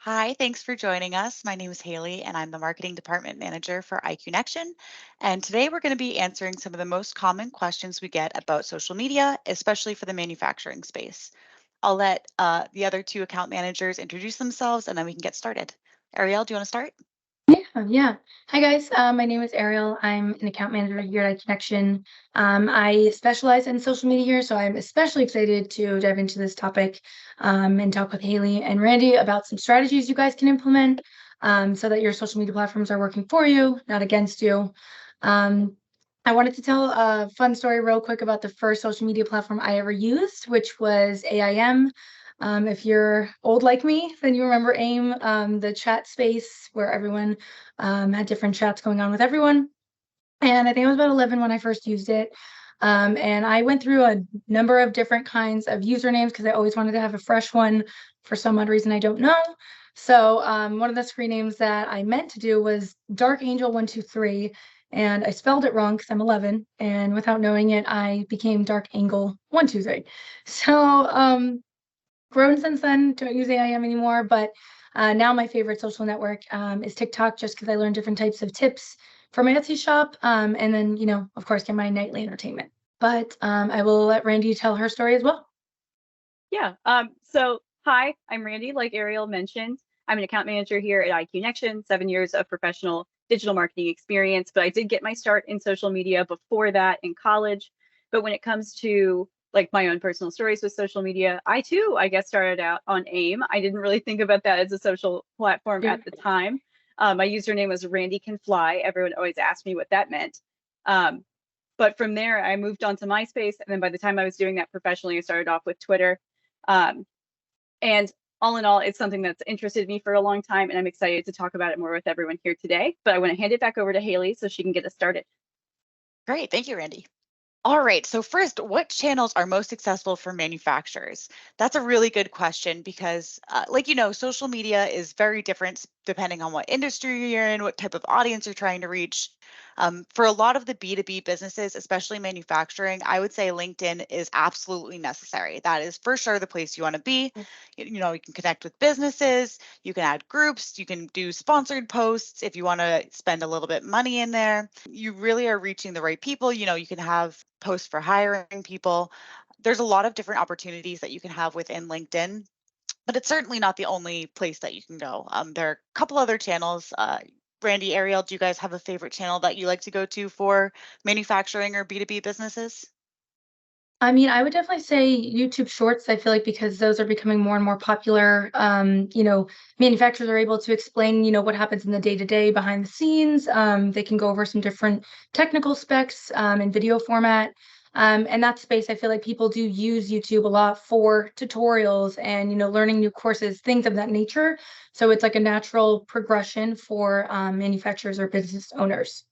Hi, thanks for joining us. My name is Haley, and I'm the marketing department manager for IQnection. And today we're going to be answering some of the most common questions we get about social media, especially for the manufacturing space. I'll let the other two account managers introduce themselves, and then we can get started. Ariel, do you want to start? Yeah. Hi guys. My name is Ariel. I'm an account manager here at IQnection. I specialize in social media here, so I'm especially excited to dive into this topic and talk with Haley and Randy about some strategies you guys can implement so that your social media platforms are working for you, not against you. Um, I wanted to tell a fun story real quick about the first social media platform I ever used, which was AIM. If you're old like me, then you remember AIM, the chat space where everyone had different chats going on with everyone. And I think I was about 11 when I first used it. And I went through a number of different kinds of usernames because I always wanted to have a fresh one for some odd reason I don't know. So one of the screen names that I meant to do was Dark Angel 123, and I spelled it wrong because I'm 11, and without knowing it, I became Dark Angle 123. So grown since then, don't use AIM anymore, but now my favorite social network is TikTok just because I learn different types of tips for my Etsy shop, and then, of course, get my nightly entertainment. But I will let Randy tell her story as well. Yeah. So hi, I'm Randy, like Ariel mentioned. I'm an account manager here at IQnection, 7 years of professional digital marketing experience, but I did get my start in social media before that in college. But when it comes to like my own personal stories with social media, I too, I guess, started out on AIM. I didn't really think about that as a social platform Yeah. at the time. My username was Randy Can Fly. Everyone always asked me what that meant. Um, but from there, I moved on to MySpace. And then by the time I was doing that professionally, I started off with Twitter. Um, and all in all, it's something that's interested me for a long time, and I'm excited to talk about it more with everyone here today. But I want to hand it back over to Haley so she can get us started. Great, thank you, Randy. All right. So first, what channels are most successful for manufacturers? That's a really good question because, social media is very different depending on what industry you're in, what type of audience you're trying to reach. For a lot of the B2B businesses, especially manufacturing, I would say LinkedIn is absolutely necessary. That is for sure the place you want to be. You can connect with businesses, you can add groups, you can do sponsored posts if you want to spend a little bit money in there. You really are reaching the right people. You can have posts for hiring people. There's a lot of different opportunities that you can have within LinkedIn, but it's certainly not the only place that you can go. There are a couple other channels. Brandy, Ariel, do you guys have a favorite channel that you like to go to for manufacturing or B2B businesses? I mean, I would definitely say YouTube Shorts. I feel like because those are becoming more and more popular, manufacturers are able to explain, what happens in the day to day behind the scenes. They can go over some different technical specs in video format. And that space, I feel like people do use YouTube a lot for tutorials and, learning new courses, things of that nature. So it's like a natural progression for manufacturers or business owners.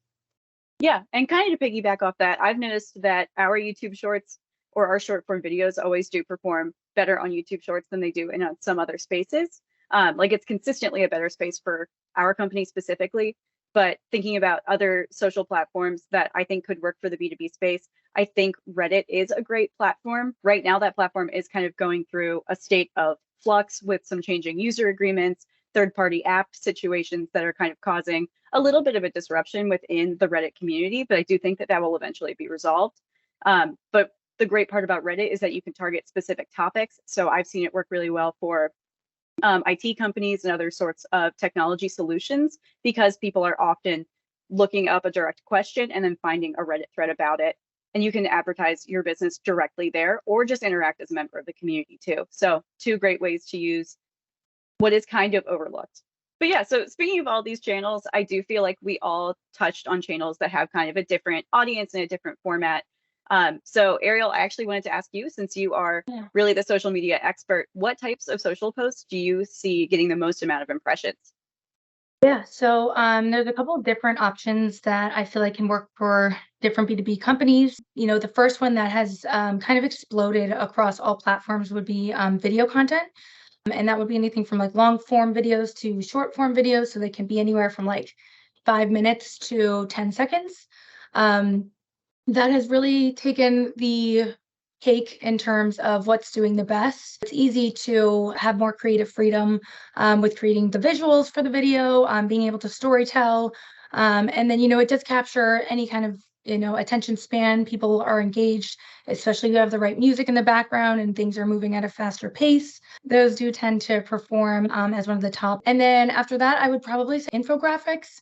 Yeah, and kind of to piggyback off that, I've noticed that our YouTube shorts or our short form videos always do perform better on YouTube shorts than they do in some other spaces. Like it's consistently a better space for our company specifically, but thinking about other social platforms that I think could work for the B2B space, I think Reddit is a great platform. Right now, that platform is kind of going through a state of flux with some changing user agreements, third-party app situations that are kind of causing a little bit of a disruption within the Reddit community, but I do think that that will eventually be resolved. But the great part about Reddit is that you can target specific topics. So I've seen it work really well for IT companies and other sorts of technology solutions because people are often looking up a direct question and then finding a Reddit thread about it. And you can advertise your business directly there or just interact as a member of the community too. So two great ways to use what is kind of overlooked. But yeah, so speaking of all these channels, I do feel like we all touched on channels that have kind of a different audience and a different format. So Ariel, I actually wanted to ask you, since you are Yeah. really the social media expert, what types of social posts do you see getting the most amount of impressions? Yeah, so there's a couple of different options that I feel like can work for different B2B companies. The first one that has kind of exploded across all platforms would be video content. And that would be anything from like long form videos to short form videos. So they can be anywhere from like 5 minutes to 10 seconds. Um, that has really taken the cake in terms of what's doing the best. It's easy to have more creative freedom with creating the visuals for the video, being able to story tell. And then, it does capture any kind of, attention span. People are engaged, especially if you have the right music in the background and things are moving at a faster pace. Those do tend to perform as one of the top. And then after that, I would probably say infographics,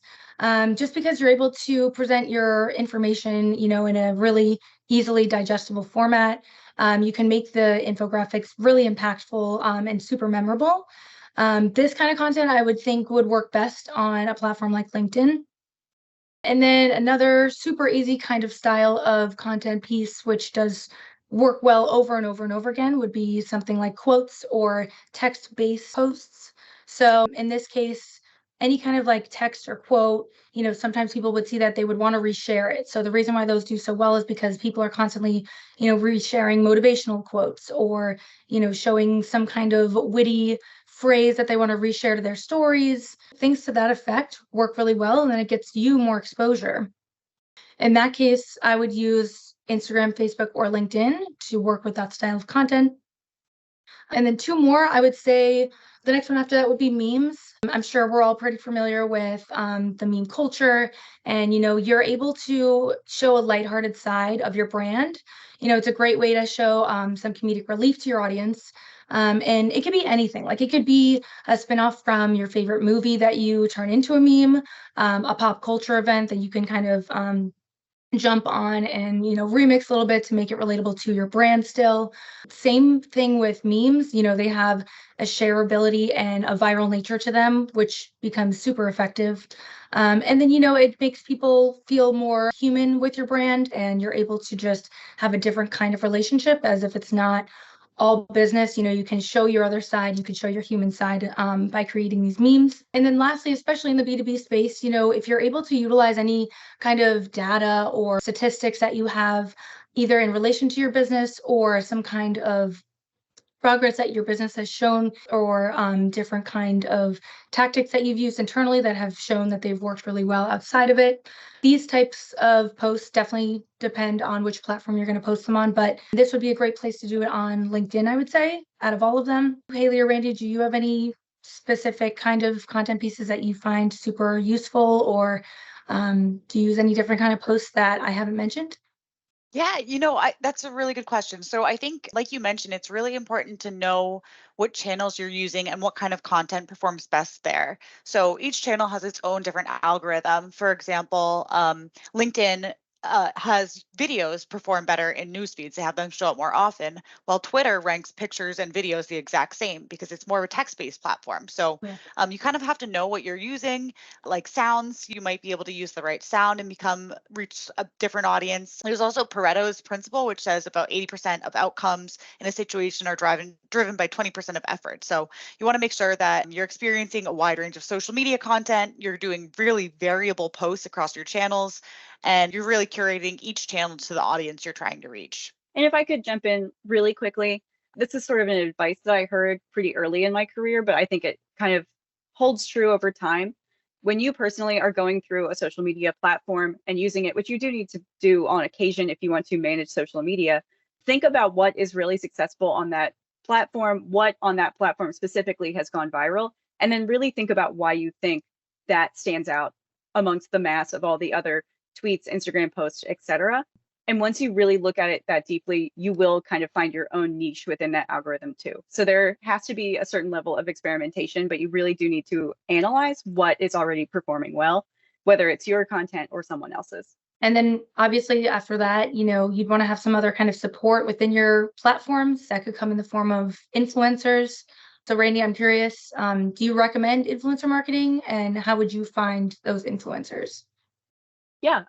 just because you're able to present your information, in a really easily digestible format. You can make the infographics really impactful and super memorable. This kind of content I would think would work best on a platform like LinkedIn. And then another super easy kind of style of content piece, which does work well over and over and over again, would be something like quotes or text-based posts. So in this case, any kind of like text or quote, sometimes people would see that they would want to reshare it. So the reason why those do so well is because people are constantly, resharing motivational quotes or, showing some kind of witty phrase that they want to reshare to their stories. Things to that effect work really well, and then it gets you more exposure. In that case, I would use Instagram, Facebook, or LinkedIn to work with that style of content. And then two more, I would say the next one after that would be memes. I'm sure we're all pretty familiar with the meme culture, and you're able to show a lighthearted side of your brand. It's a great way to show some comedic relief to your audience. And it could be anything. Like it could be a spinoff from your favorite movie that you turn into a meme, a pop culture event that you can kind of jump on and remix a little bit to make it relatable to your brand still. Same thing with memes. They have a shareability and a viral nature to them, which becomes super effective. And then it makes people feel more human with your brand, and you're able to just have a different kind of relationship, as if it's not all business. You can show your other side, you can show your human side by creating these memes. And then lastly, especially in the B2B space, if you're able to utilize any kind of data or statistics that you have either in relation to your business or some kind of progress that your business has shown, or different kind of tactics that you've used internally that have shown that they've worked really well outside of it. These types of posts definitely depend on which platform you're going to post them on, but this would be a great place to do it on LinkedIn, I would say, out of all of them. Haley or Randy, do you have any specific kind of content pieces that you find super useful, or do you use any different kind of posts that I haven't mentioned? Yeah, that's a really good question. So I think, like you mentioned, it's really important to know what channels you're using and what kind of content performs best there. So each channel has its own different algorithm. For example, LinkedIn has videos perform better in news feeds. They have them show up more often, while Twitter ranks pictures and videos the exact same because it's more of a text-based platform. So Yeah. you kind of have to know what you're using. Like sounds, you might be able to use the right sound and reach a different audience. There's also Pareto's principle, which says about 80% of outcomes in a situation are driven by 20% of effort. So you want to make sure that you're experiencing a wide range of social media content, you're doing really variable posts across your channels, and you're really curating each channel to the audience you're trying to reach. And if I could jump in really quickly, this is sort of an advice that I heard pretty early in my career, but I think it kind of holds true over time. When you personally are going through a social media platform and using it, which you do need to do on occasion if you want to manage social media, think about what is really successful on that platform, what on that platform specifically has gone viral, and then really think about why you think that stands out amongst the mass of all the other tweets, Instagram posts, etc. And once you really look at it that deeply, you will kind of find your own niche within that algorithm too. So there has to be a certain level of experimentation, but you really do need to analyze what is already performing well, whether it's your content or someone else's. And then obviously after that, you'd want to have some other kind of support within your platforms that could come in the form of influencers. So Randy, I'm curious, do you recommend influencer marketing, and how would you find those influencers? Yeah,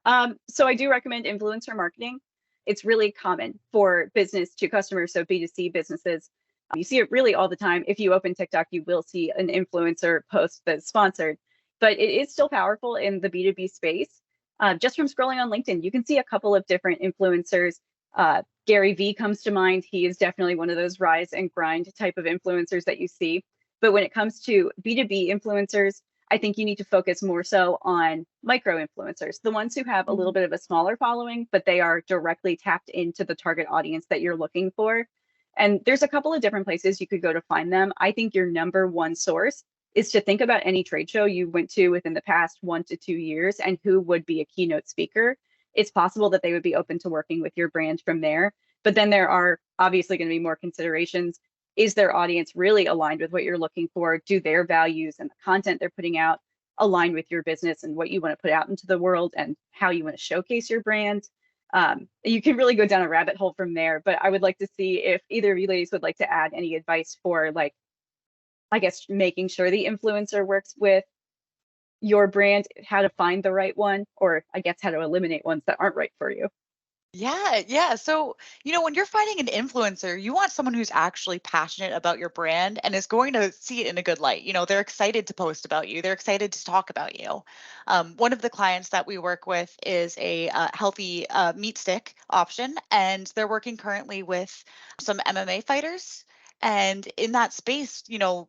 so I do recommend influencer marketing. It's really common for business to customers, so B2C businesses. You see it really all the time. If you open TikTok, you will see an influencer post that's sponsored, but it is still powerful in the B2B space. Just from scrolling on LinkedIn, you can see a couple of different influencers. Gary Vee comes to mind. He is definitely one of those rise and grind type of influencers that you see. But when it comes to B2B influencers, I think you need to focus more so on micro influencers, the ones who have a little bit of a smaller following, but they are directly tapped into the target audience that you're looking for. And there's a couple of different places you could go to find them. I think your number one source is to think about any trade show you went to within the past 1 to 2 years and who would be a keynote speaker. It's possible that they would be open to working with your brand from there. But then there are obviously going to be more considerations. Is their audience really aligned with what you're looking for? Do their values and the content they're putting out align with your business and what you want to put out into the world and how you want to showcase your brand? You can really go down a rabbit hole from there, but I would like to see if either of you ladies would like to add any advice for, like, I guess, making sure the influencer works with your brand, how to find the right one, or I guess how to eliminate ones that aren't right for you. Yeah, yeah. So, when you're finding an influencer, you want someone who's actually passionate about your brand and is going to see it in a good light. They're excited to post about you, they're excited to talk about you. One of the clients that we work with is a healthy meat stick option, and they're working currently with some MMA fighters. And in that space,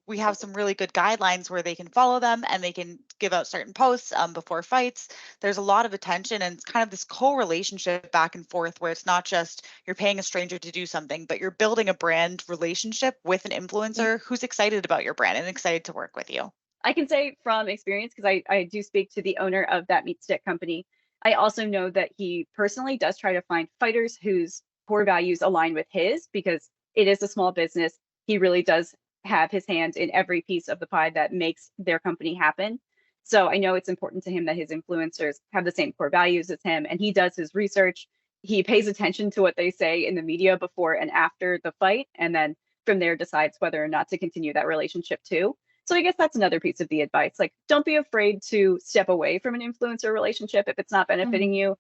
we have some really good guidelines where they can follow them and they can give out certain posts before fights. There's a lot of attention, and it's kind of this co-relationship back and forth where it's not just you're paying a stranger to do something, but you're building a brand relationship with an influencer who's excited about your brand and excited to work with you. I can say from experience, because I do speak to the owner of that meat stick company. I also know that he personally does try to find fighters whose core values align with his, because it is a small business. He really does have his hand in every piece of the pie that makes their company happen. So I know it's important to him that his influencers have the same core values as him, and he does his research. He pays attention to what they say in the media before and after the fight, and then from there decides whether or not to continue that relationship too. So I guess that's another piece of the advice. Like, don't be afraid to step away from an influencer relationship if it's not benefiting you.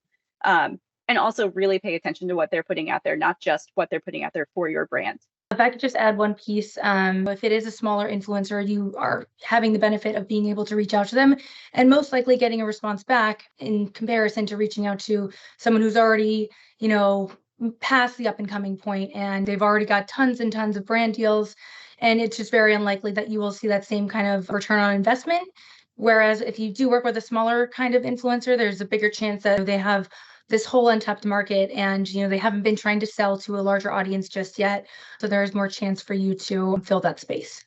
And also really pay attention to what they're putting out there, not just what they're putting out there for your brand. If I could just add one piece, if it is a smaller influencer, you are having the benefit of being able to reach out to them and most likely getting a response back in comparison to reaching out to someone who's already, past the up and coming point and they've already got tons and tons of brand deals. And it's just very unlikely that you will see that same kind of return on investment. Whereas if you do work with a smaller kind of influencer, there's a bigger chance that they have this whole untapped market and they haven't been trying to sell to a larger audience just yet, so there's more chance for you to fill that space.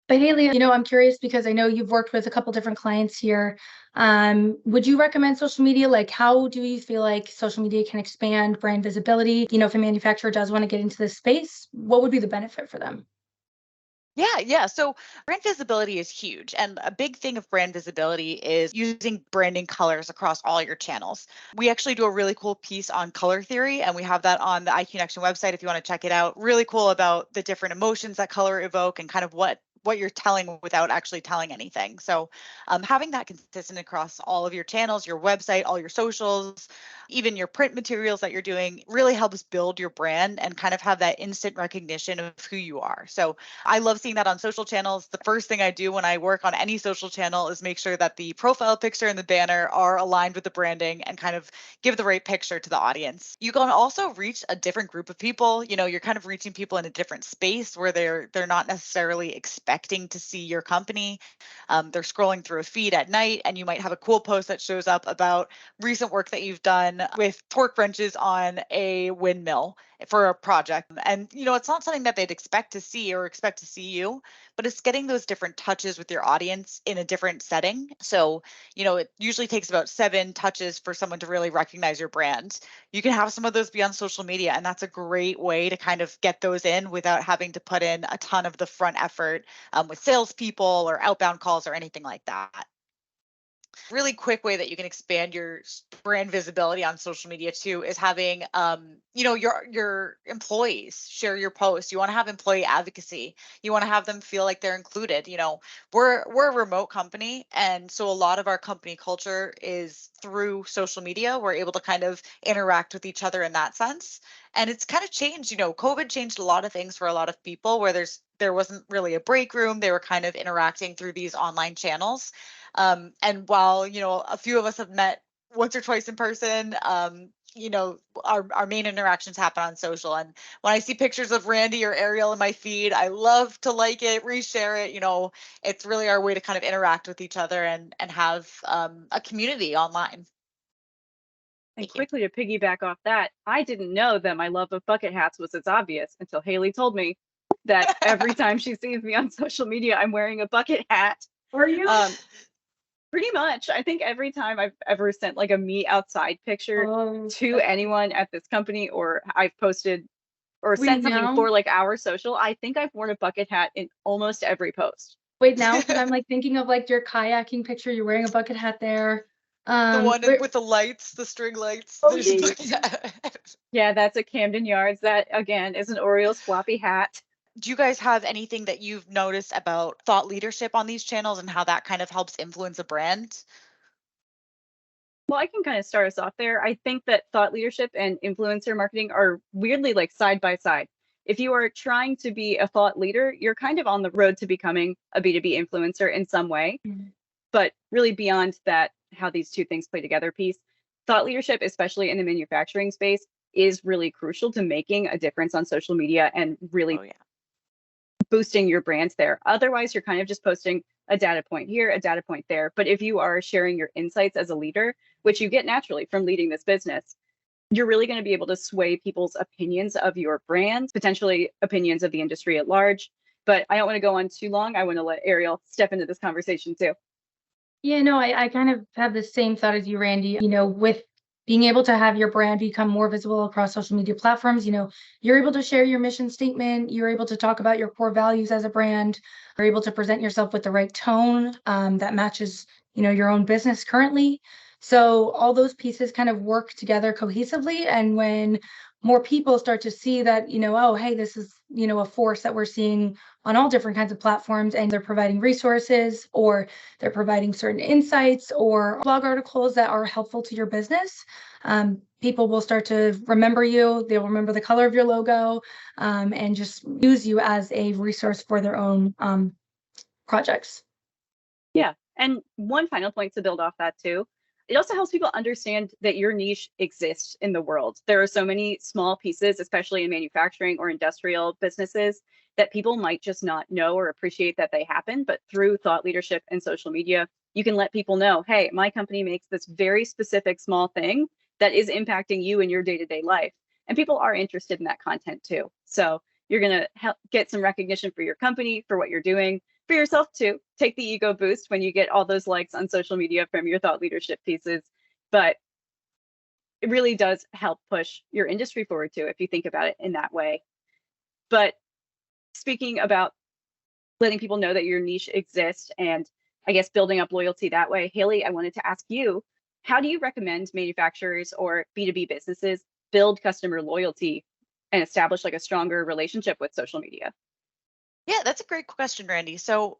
But Haley, I'm curious because I know you've worked with a couple different clients here. Would you recommend social media? Like, how do you feel like social media can expand brand visibility? If a manufacturer does want to get into this space, what would be the benefit for them? Yeah, yeah. So brand visibility is huge. And a big thing of brand visibility is using branding colors across all your channels. We actually do a really cool piece on color theory, and we have that on the IQnection website if you want to check it out. Really cool about the different emotions that color evoke and kind of what you're telling without actually telling anything. So having that consistent across all of your channels, your website, all your socials, even your print materials that you're doing really helps build your brand and kind of have that instant recognition of who you are. So I love seeing that on social channels. The first thing I do when I work on any social channel is make sure that the profile picture and the banner are aligned with the branding and kind of give the right picture to the audience. You can also reach a different group of people. You're kind of reaching people in a different space where they're not necessarily expecting to see your company. They're scrolling through a feed at night, and you might have a cool post that shows up about recent work that you've done with torque wrenches on a windmill for a project. And, it's not something that they'd expect to see or expect to see you, but it's getting those different touches with your audience in a different setting. So, it usually takes about 7 touches for someone to really recognize your brand. You can have some of those be on social media, and that's a great way to kind of get those in without having to put in a ton of the front effort with salespeople or outbound calls or anything like that. Really quick way that you can expand your brand visibility on social media too is having your employees share your posts. You want to have employee advocacy. You want to have them feel like they're included. We're a remote company, and so a lot of our company culture is through social media. We're able to kind of interact with each other in that sense, and it's kind of changed. COVID changed a lot of things for a lot of people where there wasn't really a break room. They were kind of interacting through these online channels. And while, a few of us have met once or twice in person, our main interactions happen on social. And when I see pictures of Randy or Ariel in my feed, I love to like it, reshare it. It's really our way to kind of interact with each other and have a community online. And Thank you. quickly to piggyback off that, I didn't know that my love of bucket hats was as obvious until Haley told me that every time she sees me on social media, I'm wearing a bucket hat. Are you? Pretty much. I think every time I've ever sent like a me outside picture to anyone at this company, or I've posted or Wait, sent something now? for like our social, I think I've worn a bucket hat in almost every post. Wait, now, because I'm like thinking of like your kayaking picture. You're wearing a bucket hat there. The one Where, with the lights, the string lights. oh, There's a yeah. bucket hat. Yeah, that's at Camden Yards. That again is an Orioles floppy hat. Do you guys have anything that you've noticed about thought leadership on these channels and how that kind of helps influence a brand? Well, I can kind of start us off there. I think that thought leadership and influencer marketing are weirdly like side by side. If you are trying to be a thought leader, you're kind of on the road to becoming a B2B influencer in some way. Mhm. But really, beyond that, how these two things play together piece, thought leadership, especially in the manufacturing space, is really crucial to making a difference on social media and really Oh yeah. boosting your brand there. Otherwise, you're kind of just posting a data point here, a data point there. But if you are sharing your insights as a leader, which you get naturally from leading this business, you're really going to be able to sway people's opinions of your brand, potentially opinions of the industry at large. But I don't want to go on too long. I want to let Ariel step into this conversation too. Yeah, no, I kind of have the same thought as you, Randy. With being able to have your brand become more visible across social media platforms, you're able to share your mission statement, you're able to talk about your core values as a brand, you're able to present yourself with the right tone that matches, your own business currently. So all those pieces kind of work together cohesively. And when more people start to see that, oh, hey, this is, a force that we're seeing on all different kinds of platforms, and they're providing resources or they're providing certain insights or blog articles that are helpful to your business. People will start to remember you. They'll remember the color of your logo and just use you as a resource for their own projects. Yeah. And one final point to build off that too, it also helps people understand that your niche exists in the world. There are so many small pieces, especially in manufacturing or industrial businesses, that people might just not know or appreciate that they happen. But through thought leadership and social media, you can let people know, hey, my company makes this very specific small thing that is impacting you in your day-to-day life. And people are interested in that content too. So you're going to help get some recognition for your company, for what you're doing, for yourself too. Take the ego boost when you get all those likes on social media from your thought leadership pieces. But it really does help push your industry forward too, if you think about it in that way. But speaking about letting people know that your niche exists and I guess building up loyalty that way, Haley, I wanted to ask you, how do you recommend manufacturers or B2B businesses build customer loyalty and establish like a stronger relationship with social media? Yeah, that's a great question, Randy. So,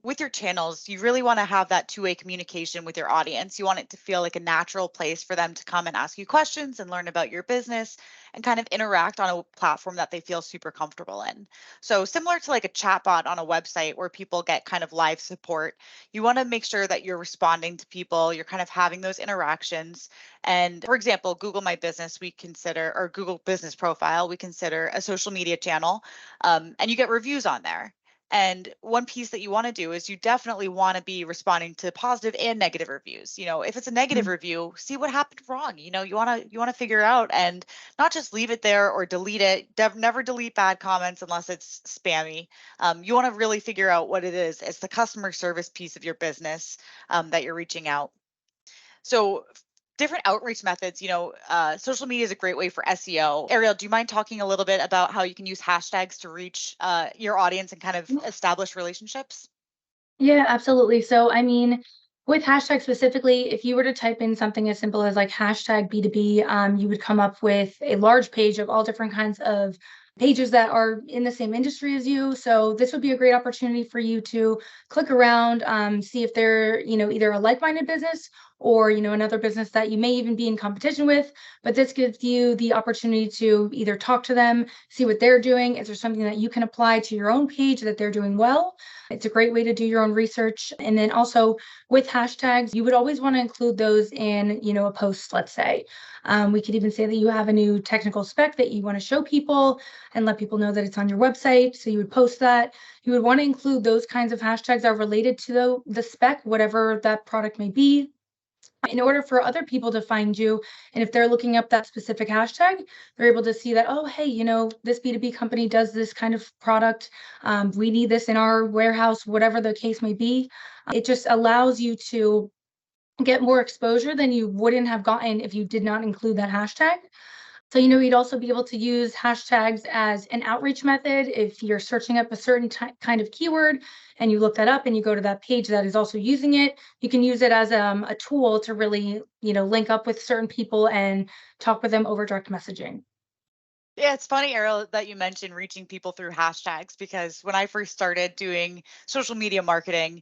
with your channels, you really want to have that two-way communication with your audience. You want it to feel like a natural place for them to come and ask you questions and learn about your business and kind of interact on a platform that they feel super comfortable in. So, similar to like a chatbot on a website where people get kind of live support, you want to make sure that you're responding to people, you're kind of having those interactions. And for example, Google My Business, we consider, or Google Business Profile, we consider a social media channel, and you get reviews on there. And one piece that you want to do is you definitely want to be responding to positive and negative reviews. If it's a negative review, see what happened wrong. You want to figure it out and not just leave it there or delete it. Never delete bad comments unless it's spammy. You want to really figure out what it is. It's the customer service piece of your business that you're reaching out. So different outreach methods, social media is a great way for SEO. Ariel, do you mind talking a little bit about how you can use hashtags to reach your audience and kind of establish relationships? Yeah, absolutely. So, I mean, with hashtags specifically, if you were to type in something as simple as like hashtag B2B, you would come up with a large page of all different kinds of pages that are in the same industry as you. So this would be a great opportunity for you to click around, see if they're, either a like-minded business or, another business that you may even be in competition with. But this gives you the opportunity to either talk to them, see what they're doing. Is there something that you can apply to your own page that they're doing well? It's a great way to do your own research. And then also with hashtags, you would always want to include those in, a post, let's say. We could even say that you have a new technical spec that you want to show people and let people know that it's on your website. So you would post that. You would want to include those kinds of hashtags that are related to the spec, whatever that product may be, in order for other people to find you. And if they're looking up that specific hashtag, they're able to see that, oh, hey, this B2B company does this kind of product. We need this in our warehouse, whatever the case may be. It just allows you to get more exposure than you wouldn't have gotten if you did not include that hashtag. So, you'd also be able to use hashtags as an outreach method. If you're searching up a certain kind of keyword and you look that up and you go to that page that is also using it, you can use it as a tool to really, link up with certain people and talk with them over direct messaging. Yeah, it's funny, Ariel, that you mentioned reaching people through hashtags because when I first started doing social media marketing,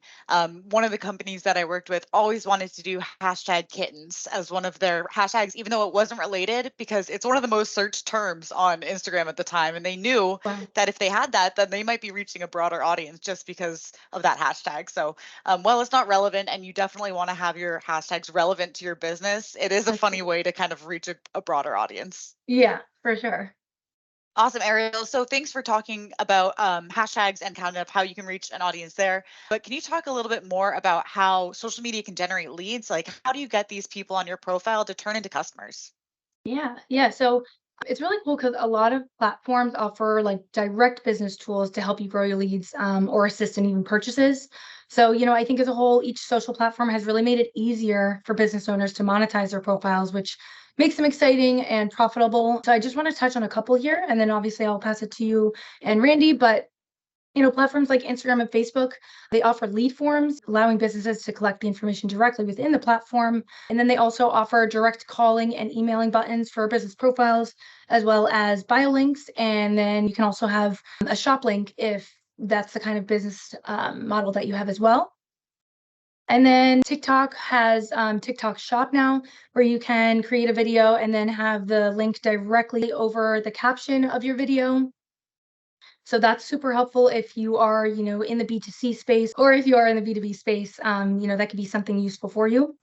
one of the companies that I worked with always wanted to do hashtag kittens as one of their hashtags, even though it wasn't related, because it's one of the most searched terms on Instagram at the time. And they knew Wow. that if they had that, then they might be reaching a broader audience just because of that hashtag. So, while it's not relevant and you definitely want to have your hashtags relevant to your business, it is a funny way to kind of reach a broader audience. Yeah, for sure. Awesome, Ariel. So thanks for talking about hashtags and kind of how you can reach an audience there. But can you talk a little bit more about how social media can generate leads? Like, how do you get these people on your profile to turn into customers? Yeah. So it's really cool because a lot of platforms offer like direct business tools to help you grow your leads, or assist in even purchases. So, I think as a whole, each social platform has really made it easier for business owners to monetize their profiles, which makes them exciting and profitable. So I just want to touch on a couple here, and then obviously I'll pass it to you and Randy. But platforms like Instagram and Facebook, they offer lead forms, allowing businesses to collect the information directly within the platform. And then they also offer direct calling and emailing buttons for business profiles, as well as bio links. And then you can also have a shop link if that's the kind of business model that you have as well. And then TikTok has TikTok Shop now, where you can create a video and then have the link directly over the caption of your video. So that's super helpful if you are, in the B2C space, or if you are in the B2B space, that could be something useful for you.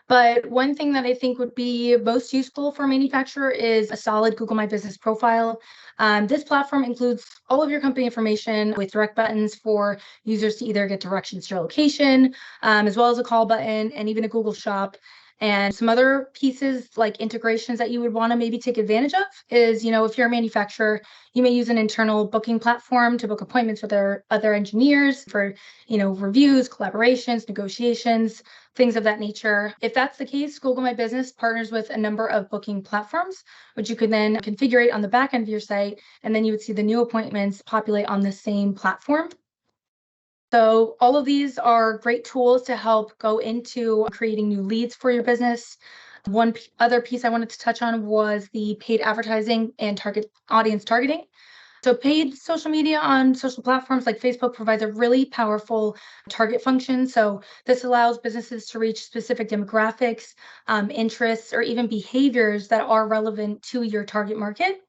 But one thing that I think would be most useful for a manufacturer is a solid Google My Business profile. This platform includes all of your company information with direct buttons for users to either get directions to your location, as well as a call button and even a Google Shop. And some other pieces like integrations that you would want to maybe take advantage of is, if you're a manufacturer, you may use an internal booking platform to book appointments with their other engineers for, reviews, collaborations, negotiations, things of that nature. If that's the case, Google My Business partners with a number of booking platforms, which you could then configure on the back end of your site, and then you would see the new appointments populate on the same platform. So all of these are great tools to help go into creating new leads for your business. One other piece I wanted to touch on was the paid advertising and target audience targeting. So paid social media on social platforms like Facebook provides a really powerful target function. So this allows businesses to reach specific demographics, interests, or even behaviors that are relevant to your target market.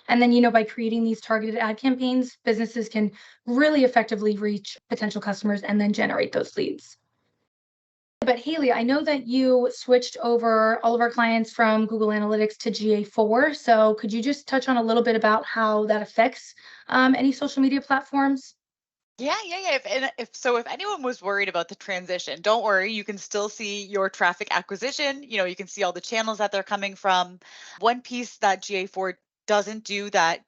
And then, by creating these targeted ad campaigns, businesses can really effectively reach potential customers and then generate those leads. But Haley, I know that you switched over all of our clients from Google Analytics to GA4. So could you just touch on a little bit about how that affects any social media platforms? Yeah. If anyone was worried about the transition, don't worry. You can still see your traffic acquisition. You can see all the channels that they're coming from. One piece that GA4 doesn't do that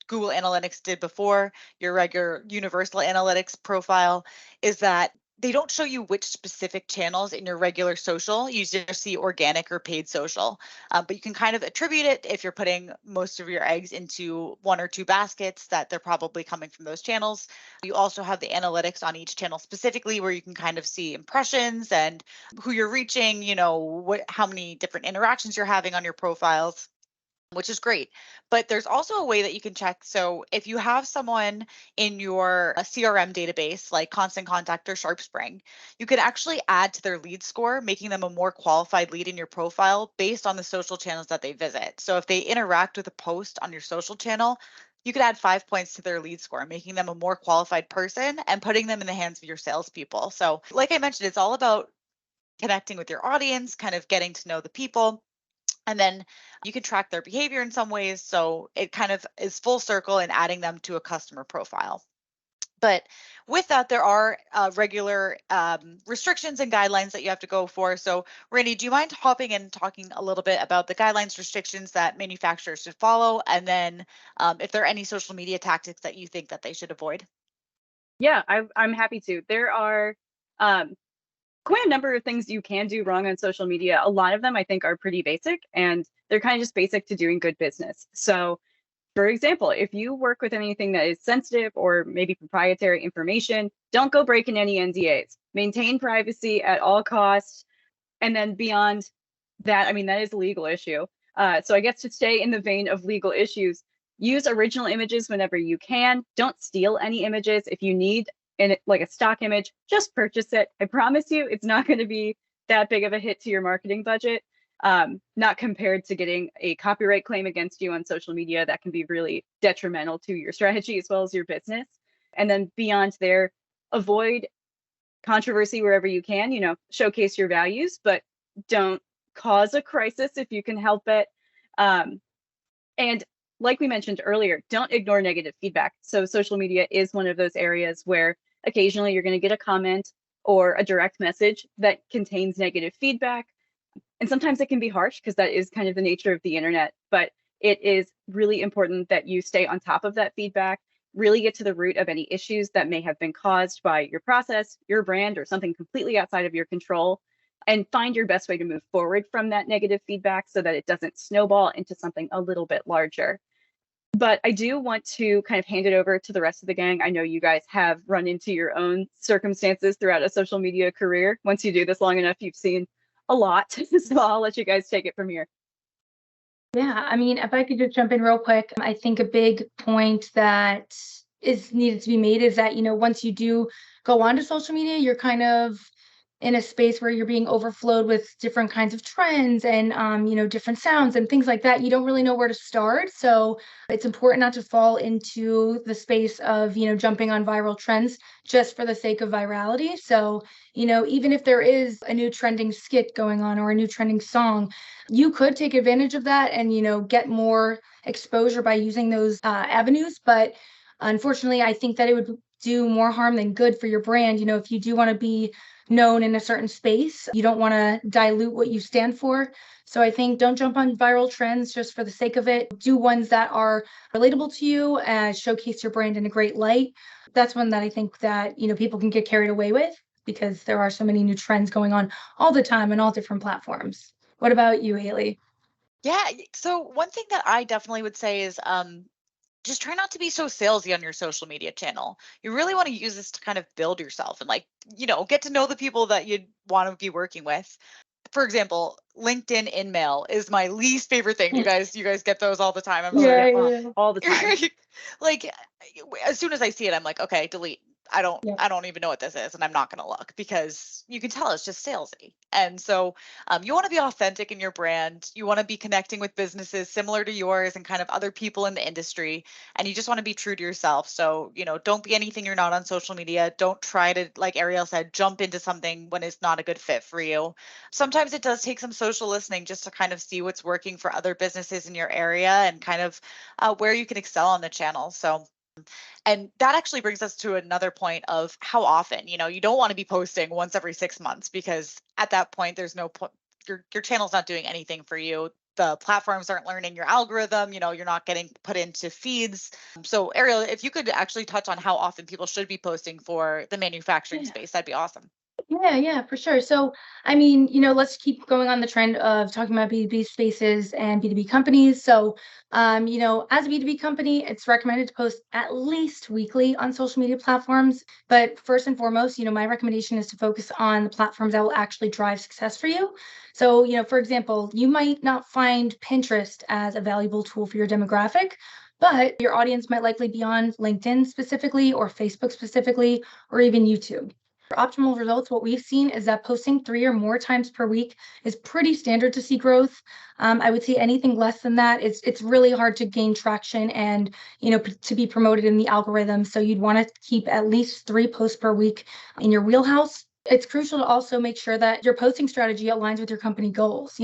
Google Analytics did before your regular universal analytics profile is that they don't show you which specific channels in your regular social. You just see organic or paid social. But you can kind of attribute it if you're putting most of your eggs into one or two baskets that they're probably coming from those channels. You also have the analytics on each channel specifically where you can kind of see impressions and who you're reaching, how many different interactions you're having on your profiles. which is great. But there's also a way that you can check. So if you have someone in your CRM database, like Constant Contact or SharpSpring, you can actually add to their lead score, making them a more qualified lead in your profile based on the social channels that they visit. So if they interact with a post on your social channel, you could add 5 points to their lead score, making them a more qualified person and putting them in the hands of your salespeople. So, like I mentioned, it's all about connecting with your audience, kind of getting to know the people. And then you can track their behavior in some ways. So it kind of is full circle in adding them to a customer profile. But with that, there are regular restrictions and guidelines that you have to go for. So, Randy, do you mind hopping in and talking a little bit about the guidelines, restrictions that manufacturers should follow, and then if there are any social media tactics that you think that they should avoid? Yeah, I'm happy to. There are um, quite a number of things you can do wrong on social media. A lot of them I think are pretty basic, and they're kind of just basic to doing good business. So, for example, if you work with anything that is sensitive or maybe proprietary information, don't go breaking any NDAs. Maintain privacy at all costs. And then beyond that, I mean, that is a legal issue. So I guess to stay in the vein of legal issues, use original images whenever you can. Don't steal any images. If you need like a stock image, just purchase it. I promise you, it's not going to be that big of a hit to your marketing budget. Not compared to getting a copyright claim against you on social media that can be really detrimental to your strategy as well as your business. And then beyond there, avoid controversy wherever you can, showcase your values, but don't cause a crisis if you can help it. And like we mentioned earlier, don't ignore negative feedback. So social media is one of those areas where occasionally you're going to get a comment or a direct message that contains negative feedback. And sometimes it can be harsh because that is kind of the nature of the internet, but it is really important that you stay on top of that feedback, really get to the root of any issues that may have been caused by your process, your brand, or something completely outside of your control, and find your best way to move forward from that negative feedback so that it doesn't snowball into something a little bit larger. But I do want to kind of hand it over to the rest of the gang. I know you guys have run into your own circumstances throughout a social media career. Once you do this long enough, you've seen a lot. So I'll let you guys take it from here. Yeah, I mean, if I could just jump in real quick, I think a big point that is needed to be made is that, once you do go onto social media, you're kind of in a space where you're being overflowed with different kinds of trends and different sounds and things like that. You don't really know where to start. So it's important not to fall into the space of, jumping on viral trends just for the sake of virality. So, even if there is a new trending skit going on or a new trending song, you could take advantage of that and, get more exposure by using those avenues. But unfortunately, I think that it would do more harm than good for your brand. If you do want to be known in a certain space, you don't want to dilute what you stand for. So I think don't jump on viral trends just for the sake of it. Do ones that are relatable to you and showcase your brand in a great light. That's one that I think that, people can get carried away with because there are so many new trends going on all the time on all different platforms. What about you, Haley? Yeah. So one thing that I definitely would say is just try not to be so salesy on your social media channel. You really want to use this to kind of build yourself and get to know the people that you want to be working with. For example, LinkedIn InMail is my least favorite thing. You guys get those all the time, I'm Oh, sure. yeah, Yeah. all the time. Like as soon as I see it, I'm like, okay, delete. Yeah. I don't even know what this is, and I'm not going to look because you can tell it's just salesy. And so you want to be authentic in your brand. You want to be connecting with businesses similar to yours and kind of other people in the industry, and you just want to be true to yourself. So don't be anything you're not on social media. Don't try to, like Ariel said, jump into something when it's not a good fit for you. Sometimes it does take some social listening just to kind of see what's working for other businesses in your area and kind of where you can excel on the channel. So and that actually brings us to another point of how often. You don't want to be posting once every 6 months because at that point there's no point. Your channel's not doing anything for you. The platforms aren't learning your algorithm. You're not getting put into feeds. So Ariel, if you could actually touch on how often people should be posting for the manufacturing Yeah. space, that'd be awesome. Yeah, for sure. So, I mean, let's keep going on the trend of talking about B2B spaces and B2B companies. So, as a B2B company, it's recommended to post at least weekly on social media platforms. But first and foremost, my recommendation is to focus on the platforms that will actually drive success for you. So, for example, you might not find Pinterest as a valuable tool for your demographic, but your audience might likely be on LinkedIn specifically, or Facebook specifically, or even YouTube. For optimal results, what we've seen is that posting 3 or more times per week is pretty standard to see growth. I would say anything less than that, it's really hard to gain traction and to be promoted in the algorithm. So you'd want to keep at least 3 posts per week in your wheelhouse. It's crucial to also make sure that your posting strategy aligns with your company goals.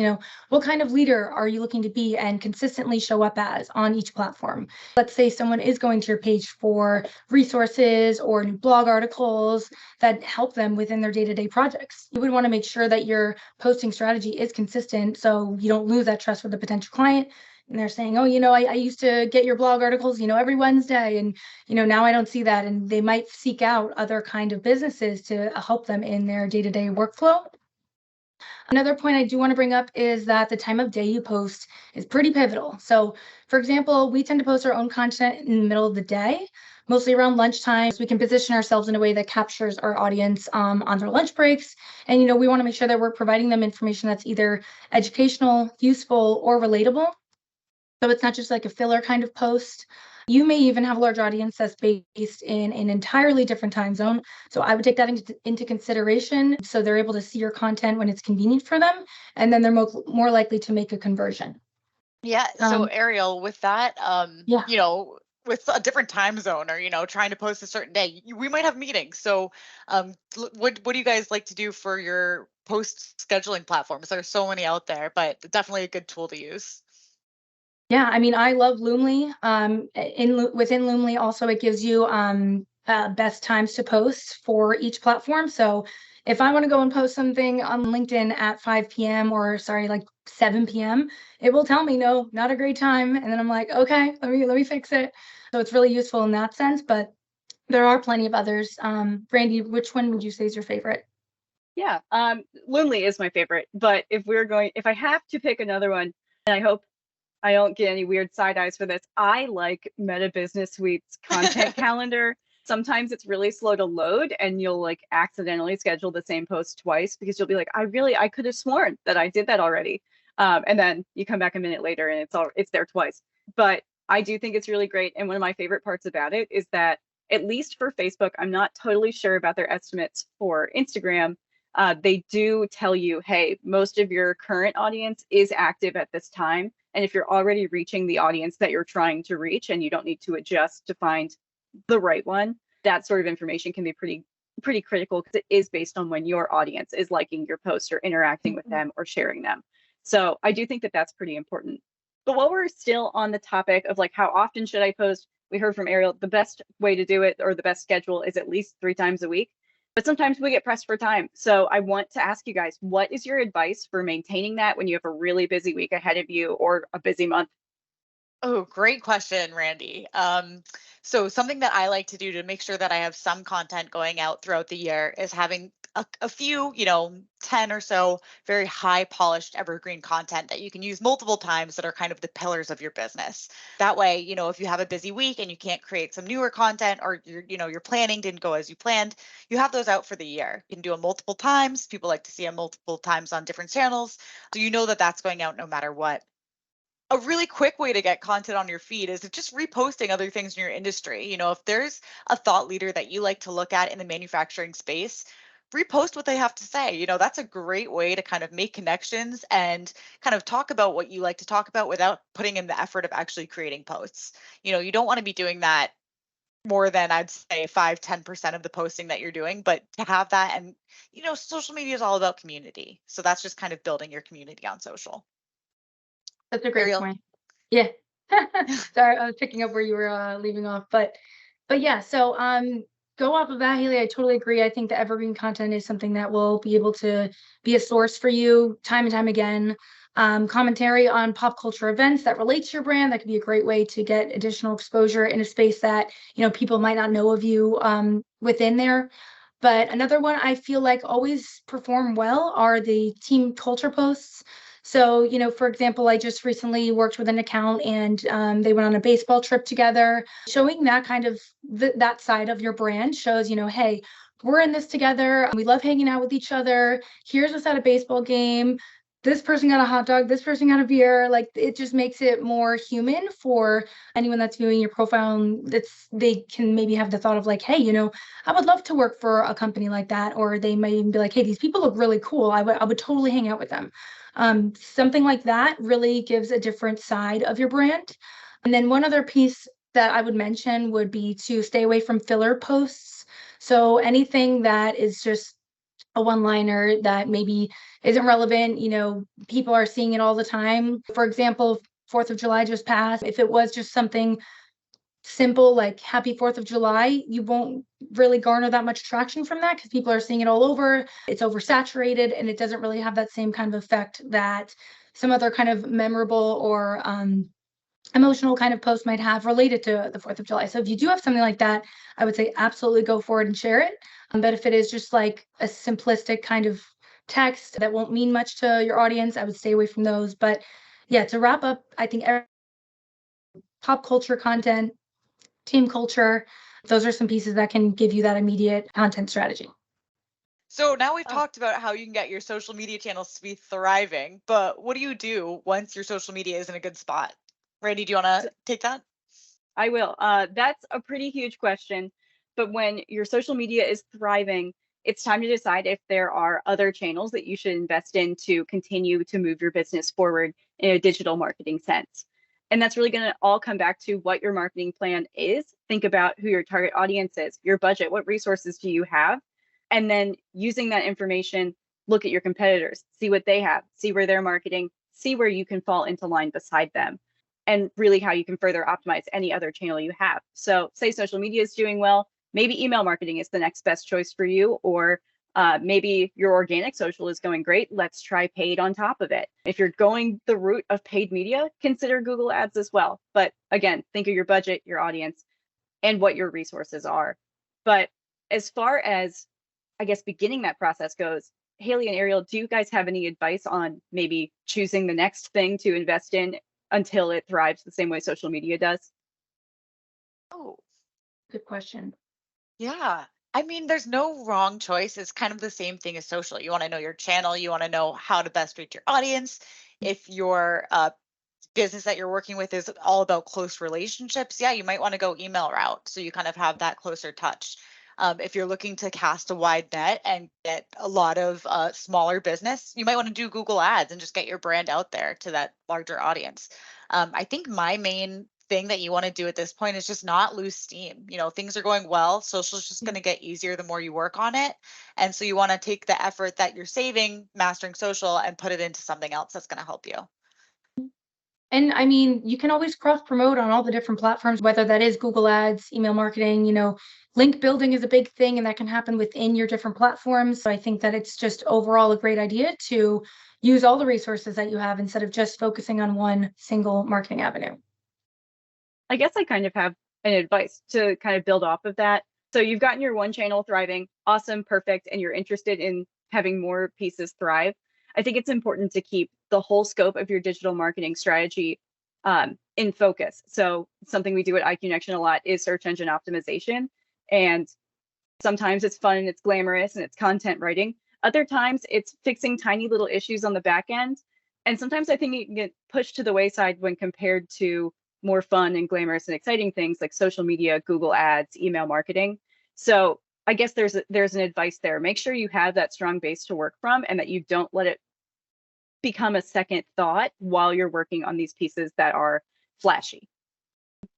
What kind of leader are you looking to be and consistently show up as on each platform? Let's say someone is going to your page for resources or new blog articles that help them within their day-to-day projects. You would want to make sure that your posting strategy is consistent so you don't lose that trust with a potential client. And they're saying, oh, I used to get your blog articles, every Wednesday. And, now I don't see that. And they might seek out other kind of businesses to help them in their day-to-day workflow. Another point I do want to bring up is that the time of day you post is pretty pivotal. So, for example, we tend to post our own content in the middle of the day, mostly around lunchtime. So we can position ourselves in a way that captures our audience on their lunch breaks. And, we want to make sure that we're providing them information that's either educational, useful, or relatable. So it's not just like a filler kind of post. You may even have a large audience that's based in an entirely different time zone. So I would take that into consideration. So they're able to see your content when it's convenient for them, and then they're more likely to make a conversion. Yeah. So Ariel, with that, Yeah. with a different time zone or, trying to post a certain day, we might have meetings. So what do you guys like to do for your post scheduling platforms? There's so many out there, but definitely a good tool to use. Yeah, I mean, I love Loomly. Within Loomly, also it gives you best times to post for each platform. So if I want to go and post something on LinkedIn at 5 p.m. or sorry, like 7 p.m., it will tell me no, not a great time, and then I'm like, okay, let me fix it. So it's really useful in that sense. But there are plenty of others. Brandy, which one would you say is your favorite? Yeah, Loomly is my favorite, but if I have to pick another one, and I hope I don't get any weird side eyes for this, I like Meta Business Suite's content calendar. Sometimes it's really slow to load and you'll like accidentally schedule the same post twice because you'll be like, I could have sworn that I did that already. And then you come back a minute later and it's there twice. But I do think it's really great. And one of my favorite parts about it is that, at least for Facebook, I'm not totally sure about their estimates for Instagram. They do tell you, hey, most of your current audience is active at this time. And if you're already reaching the audience that you're trying to reach and you don't need to adjust to find the right one, that sort of information can be pretty critical because it is based on when your audience is liking your post or interacting with them or sharing them. So I do think that that's pretty important. But while we're still on the topic of like how often should I post, we heard from Ariel, the best way to do it or the best schedule is at least 3 times a week. But sometimes we get pressed for time. So I want to ask you guys, what is your advice for maintaining that when you have a really busy week ahead of you or a busy month? Oh, great question, Randy. So something that I like to do to make sure that I have some content going out throughout the year is having a few, 10 or so very high polished evergreen content that you can use multiple times that are kind of the pillars of your business. That way, if you have a busy week and you can't create some newer content or your planning didn't go as you planned, you have those out for the year. You can do them multiple times. People like to see them multiple times on different channels. So you know that that's going out no matter what. A really quick way to get content on your feed is just reposting other things in your industry. If there's a thought leader that you like to look at in the manufacturing space, repost what they have to say. That's a great way to kind of make connections and kind of talk about what you like to talk about without putting in the effort of actually creating posts. You don't want to be doing that more than I'd say 5-10% of the posting that you're doing, but to have that, and social media is all about community. So that's just kind of building your community on social. That's a great Ariel. point. Yeah. Sorry, I was picking up where you were leaving off, but yeah. So go off of that, Haley. I totally agree. I think the evergreen content is something that will be able to be a source for you time and time again. Commentary on pop culture events that relate to your brand, that could be a great way to get additional exposure in a space that people might not know of you within there. But another one I feel like always perform well are the team culture posts. So, for example, I just recently worked with an account and they went on a baseball trip together. Showing that kind of that side of your brand shows, hey, we're in this together. We love hanging out with each other. Here's us at a baseball game. This person got a hot dog. This person got a beer. Like, it just makes it more human for anyone that's viewing your profile. And they can maybe have the thought of like, hey, I would love to work for a company like that. Or they might even be like, hey, these people look really cool. I would totally hang out with them. Something like that really gives a different side of your brand. And then one other piece that I would mention would be to stay away from filler posts. So anything that is just a one-liner that maybe isn't relevant, people are seeing it all the time. For example, 4th of July just passed. If it was just something simple like happy 4th of July, you won't really garner that much traction from that because people are seeing it all over. It's oversaturated and it doesn't really have that same kind of effect that some other kind of memorable or emotional kind of post might have related to the 4th of July. So if you do have something like that, I would say absolutely go for it and share it. But if it is just like a simplistic kind of text that won't mean much to your audience, I would stay away from those. But yeah, to wrap up, I think pop culture content, team culture, those are some pieces that can give you that immediate content strategy. So now we've Oh. talked about how you can get your social media channels to be thriving, but what do you do once your social media is in a good spot? Randy, do you want to take that? I will. That's a pretty huge question. But when your social media is thriving, it's time to decide if there are other channels that you should invest in to continue to move your business forward in a digital marketing sense. And that's really going to all come back to what your marketing plan is. Think about who your target audience is, your budget, what resources do you have? And then using that information, look at your competitors, see what they have, see where they're marketing, see where you can fall into line beside them, and really how you can further optimize any other channel you have. So say social media is doing well, maybe email marketing is the next best choice for you, or maybe your organic social is going great. Let's try paid on top of it. If you're going the route of paid media, consider Google Ads as well. But again, think of your budget, your audience, and what your resources are. But as far as, I guess, beginning that process goes, Haley and Ariel, do you guys have any advice on maybe choosing the next thing to invest in until it thrives the same way social media does? Oh, Good question. yeah. I mean, there's no wrong choice. It's kind of the same thing as social. You want to know your channel, you want to know how to best reach your audience. If your business that you're working with is all about close relationships, yeah, you might want to go email route so you kind of have that closer touch. If you're looking to cast a wide net and get a lot of smaller business, you might want to do Google Ads and just get your brand out there to that larger audience. I think my main thing that you want to do at this point is just not lose steam. Things are going well. Social is just going to get easier the more you work on it. And so you want to take the effort that you're saving mastering social and put it into something else that's going to help you. And I mean, you can always cross promote on all the different platforms, whether that is Google Ads, email marketing, link building is a big thing and that can happen within your different platforms. So I think that it's just overall a great idea to use all the resources that you have instead of just focusing on one single marketing avenue. I guess I kind of have an advice to kind of build off of that. So you've gotten your one channel thriving, awesome, perfect, and you're interested in having more pieces thrive. I think it's important to keep the whole scope of your digital marketing strategy in focus. So something we do at IQnection a lot is search engine optimization. And sometimes it's fun and it's glamorous and it's content writing. Other times it's fixing tiny little issues on the back end. And sometimes I think it can get pushed to the wayside when compared to more fun and glamorous and exciting things like social media, Google Ads, email marketing. So I guess there's an advice there. Make sure you have that strong base to work from and that you don't let it become a second thought while you're working on these pieces that are flashy.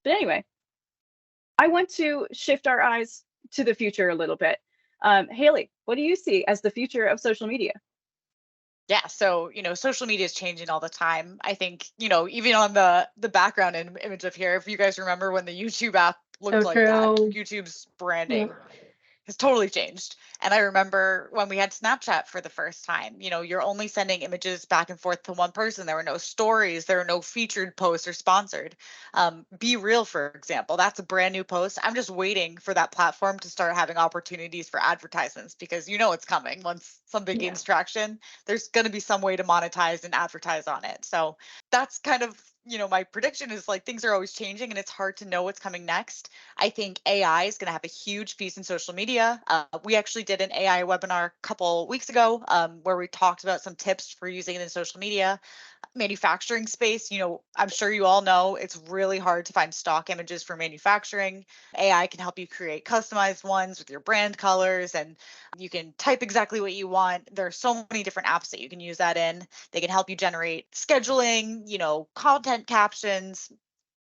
But anyway, I want to shift our eyes to the future a little bit. Haley, what do you see as the future of social media? Yeah, so social media is changing all the time. I think even on the background image of here, if you guys remember when the YouTube app looked So like that, true. YouTube's branding. has totally changed. And I remember when we had Snapchat for the first time, you're only sending images back and forth to one person. There were no stories, there were no featured posts or sponsored. Be Real, for example, that's a brand new post. I'm just waiting for that platform to start having opportunities for advertisements, because it's coming. Once something Yeah. gains traction, there's going to be some way to monetize and advertise on it. So that's kind of, my prediction is like things are always changing and it's hard to know what's coming next. I think AI is going to have a huge piece in social media. We actually did an AI webinar a couple weeks ago where we talked about some tips for using it in social media. Manufacturing space, I'm sure you all know it's really hard to find stock images for manufacturing. AI can help you create customized ones with your brand colors, and you can type exactly what you want. There are so many different apps that you can use that in. They can help you generate scheduling, content captions.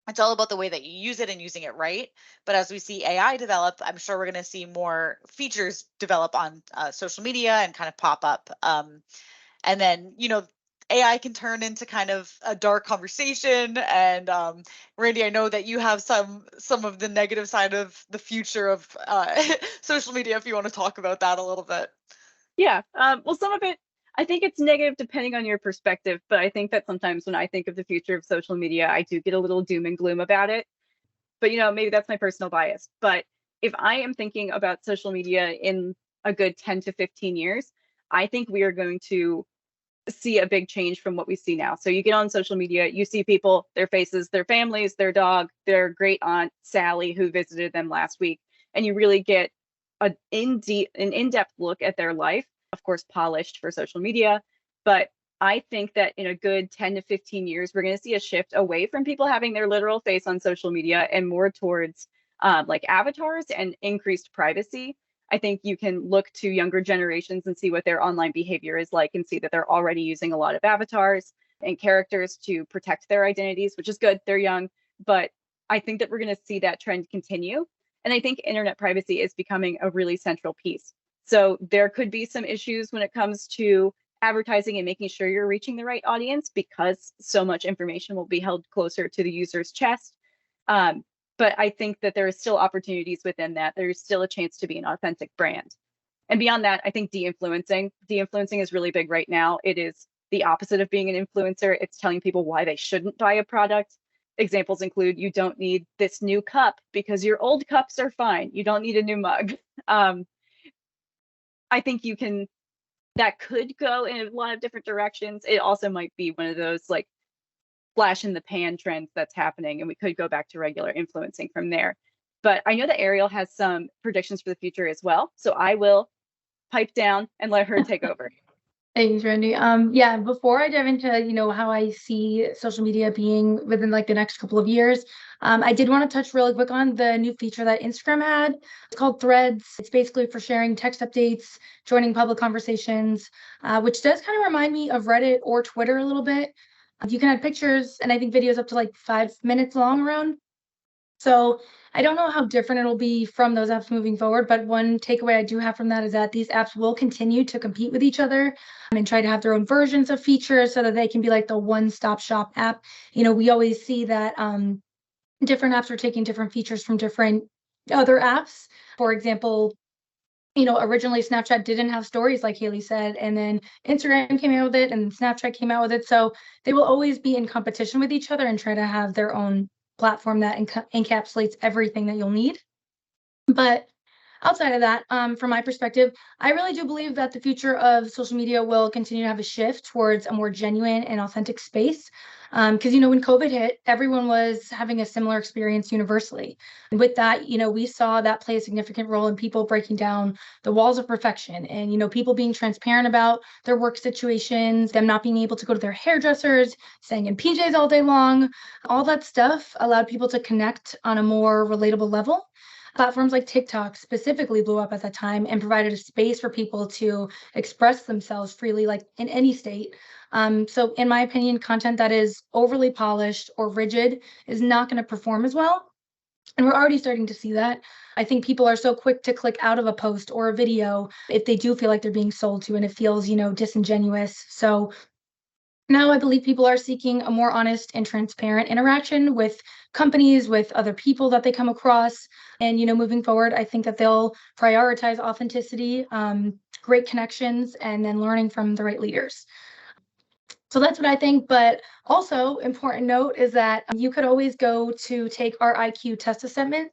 It's all about the way that you use it and using it right. But as we see AI develop, I'm sure we're going to see more features develop on social media and kind of pop up. And then, AI can turn into kind of a dark conversation. And Randy, I know that you have some of the negative side of the future of social media, if you want to talk about that a little bit. Yeah. Well, some of it, I think it's negative depending on your perspective, but I think that sometimes when I think of the future of social media, I do get a little doom and gloom about it. But maybe that's my personal bias. But if I am thinking about social media in a good 10 to 15 years, I think we are going to see a big change from what we see now. So you get on social media, you see people, their faces, their families, their dog, their great aunt Sally who visited them last week, and you really get an in-depth look at their life, of course polished for social media. But I think that in a good 10 to 15 years, we're going to see a shift away from people having their literal face on social media and more towards like avatars and increased privacy. I think you can look to younger generations and see what their online behavior is like and see that they're already using a lot of avatars and characters to protect their identities, which is good. They're young, but I think that we're going to see that trend continue. And I think internet privacy is becoming a really central piece. So there could be some issues when it comes to advertising and making sure you're reaching the right audience because so much information will be held closer to the user's chest. But I think that there is still opportunities within that. There's still a chance to be an authentic brand. And beyond that, I think de-influencing is really big right now. It is the opposite of being an influencer. It's telling people why they shouldn't buy a product. Examples include you don't need this new cup because your old cups are fine. You don't need a new mug. I think that could go in a lot of different directions. It also might be one of those like flash in the pan trends that's happening, and we could go back to regular influencing from there. But I know that Ariel has some predictions for the future as well, so I will pipe down and let her take over. Thanks, Randy. Yeah, before I dive into, how I see social media being within like the next couple of years, I did want to touch really quick on the new feature that Instagram had. It's called Threads. It's basically for sharing text updates, joining public conversations, which does kind of remind me of Reddit or Twitter a little bit. You can add pictures and I think videos up to like 5 minutes long around. So I don't know how different it'll be from those apps moving forward, but one takeaway I do have from that is that these apps will continue to compete with each other and try to have their own versions of features so that they can be like the one-stop shop app. We always see that different apps are taking different features from different other apps. For example, originally Snapchat didn't have stories like Haley said, and then Instagram came out with it and Snapchat came out with it. So they will always be in competition with each other and try to have their own platform that encapsulates everything that you'll need. But outside of that, from my perspective, I really do believe that the future of social media will continue to have a shift towards a more genuine and authentic space. Because, when COVID hit, everyone was having a similar experience universally. And with that, we saw that play a significant role in people breaking down the walls of perfection and, people being transparent about their work situations, them not being able to go to their hairdressers, staying in PJs all day long. All that stuff allowed people to connect on a more relatable level. Platforms like TikTok specifically blew up at that time and provided a space for people to express themselves freely, like in any state. So in my opinion, content that is overly polished or rigid is not going to perform as well. And we're already starting to see that. I think people are so quick to click out of a post or a video if they do feel like they're being sold to and it feels, disingenuous. So Now, I believe people are seeking a more honest and transparent interaction with companies, with other people that they come across. And, moving forward, I think that they'll prioritize authenticity, great connections, and then learning from the right leaders. So that's what I think. But also, important note is that you could always go to take our IQ test assessment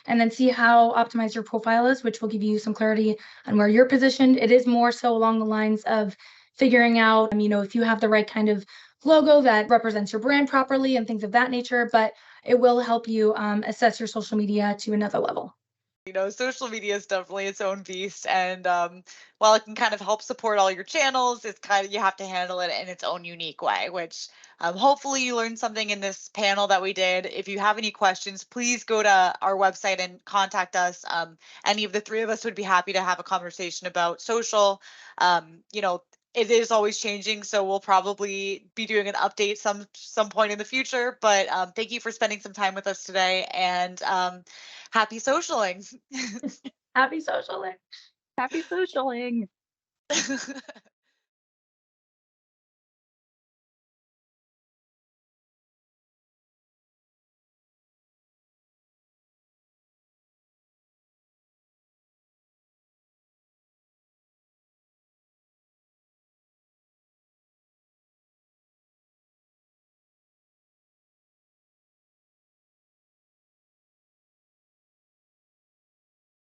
and then see how optimized your profile is, which will give you some clarity on where you're positioned. It is more so along the lines of figuring out, if you have the right kind of logo that represents your brand properly and things of that nature, but it will help you assess your social media to another level. Social media is definitely its own beast. And while it can kind of help support all your channels, it's kind of, you have to handle it in its own unique way, which hopefully you learned something in this panel that we did. If you have any questions, please go to our website and contact us. Any of the three of us would be happy to have a conversation about social. It is always changing, so we'll probably be doing an update some point in the future. But thank you for spending some time with us today, and happy socialing. Happy socialing. Happy socialing.